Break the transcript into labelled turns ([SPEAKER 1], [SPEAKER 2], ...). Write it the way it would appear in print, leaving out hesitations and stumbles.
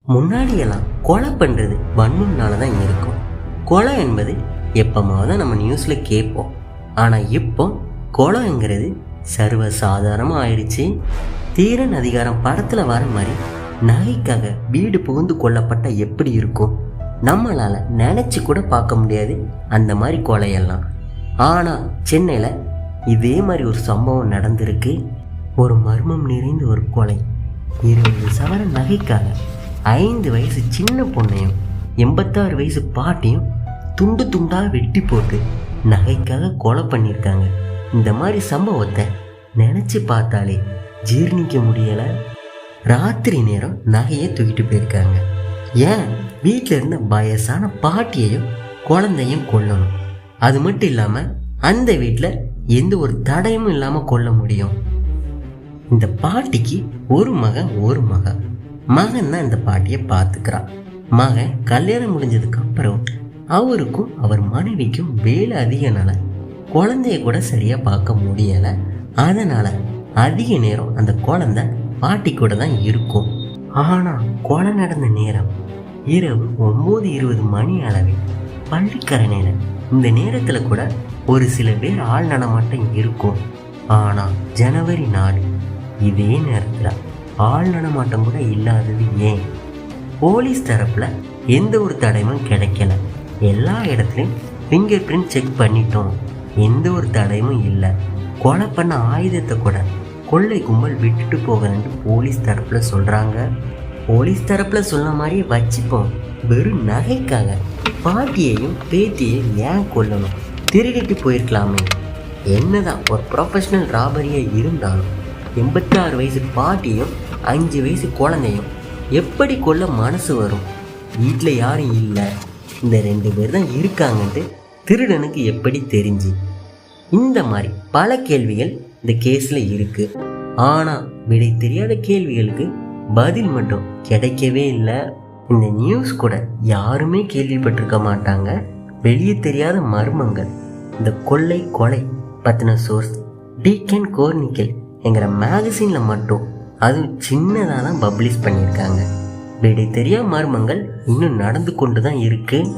[SPEAKER 1] முன்னாடியெல்லாம் கொலை பண்ணுறது வன்மம்னால தான் இருக்கும். கொலை என்பது எப்போமாவது நம்ம நியூஸில் கேட்போம். ஆனால் இப்போ கொலைங்கிறது சர்வ சாதாரணமாக ஆயிடுச்சு. தீரன் அதிகாரம் படத்தில் வர மாதிரி நகைக்காக வீடு புகுந்து கொல்லப்பட்ட எப்படி இருக்கும், நம்மளால் நினச்சி கூட பார்க்க முடியாது அந்த மாதிரி கொலையெல்லாம். ஆனால் சென்னையில் இதே மாதிரி ஒரு சம்பவம் நடந்திருக்கு. ஒரு மர்மம் நிறைந்த ஒரு கொலை. 20 சவரன் நகைக்காக 5 வயசு சின்ன பொண்ணையும் 86 வயசு பாட்டியும் துண்டு துண்டாக வெட்டி போட்டு நகைக்காக கொலை பண்ணியிருக்காங்க. இந்த மாதிரி சம்பவத்தை நினச்சி பார்த்தாலே ஜீர்ணிக்க முடியலை. ராத்திரி நேரம் நகையை தூக்கிட்டு போயிருக்காங்க. ஏன் வீட்டில் இருந்த வயசான பாட்டியையும் குழந்தையும் கொல்லணும்? அது மட்டும் இல்லாமல் அந்த வீட்டில் எந்த ஒரு தடையும் இல்லாமல் கொல்ல முடியும்? இந்த பாட்டிக்கு ஒரு மகன் தான் இந்த பாட்டியை பார்த்துக்கிறான். மகன் கல்யாணம் முடிஞ்சதுக்கு அப்புறம் அவருக்கும் அவர் மனைவிக்கும் வேலை அதிகனால குழந்தைய கூட சரியா பார்க்க முடியல. அதனால அதிக நேரம் அந்த குழந்தை பாட்டி கூட தான் இருக்கும். ஆனா கொலை நடந்த நேரம் இரவு 9:20 மணி அளவில் பள்ளிக்கரணையில. இந்த நேரத்துல கூட ஒரு சில பேர் ஆள் நடமாட்டம் இருக்கும். ஆனா ஜனவரி 4 இதே நேரத்துல ஆள் நடமாட்டம் கூட இல்லாதது ஏன்? போலீஸ் தரப்புல எந்த ஒரு தடயமும் கிடைக்கல. எல்லா இடத்துலையும் ஃபிங்கர் பிரிண்ட் செக் பண்ணிட்டோம், எந்த ஒரு தடயமும் இல்லை. கொலை பண்ண ஆயுதத்தை கூட கொள்ளை கும்பல் விட்டுட்டு போகலன்னு போலீஸ் தரப்புல சொல்றாங்க. போலீஸ் தரப்புல சொன்ன மாதிரியே வச்சுப்போம். வெறும் நகைக்காக பாட்டியையும் பேத்தியையும் ஏன் கொல்லணும்? திருடிட்டு போயிருக்கலாமே. என்னதான் ஒரு ப்ரொஃபஷனல் ராபரியாக இருந்தாலும் 86 வயசு பாட்டியும் 5 வயசு குழந்தையும் எப்படி கொல்ல மனசு வரும்? வீட்டில் யாரும் இல்லை, இந்த 2 பேர் தான் இருக்காங்கன்ட்டு திருடனுக்கு எப்படி தெரிஞ்சு? இந்த மாதிரி பல கேள்விகள் இந்த கேஸில் இருக்கு. ஆனால் விடை தெரியாத கேள்விகளுக்கு பதில் மட்டும் கிடைக்கவே இல்லை. இந்த நியூஸ் கூட யாருமே கேள்விப்பட்டிருக்க மாட்டாங்க. வெளியே தெரியாத மர்மங்கள். இந்த கொலை பற்றின சோர்ஸ் டீக்கன் கோர்னிக்கல் என்கிற மேகசினில் மட்டும் அதுவும் சின்னதாக தான் பப்ளிஷ் பண்ணியிருக்காங்க. விடை தெரியாத மர்மங்கள் இன்னும் நடந்து கொண்டு தான் இருக்குது.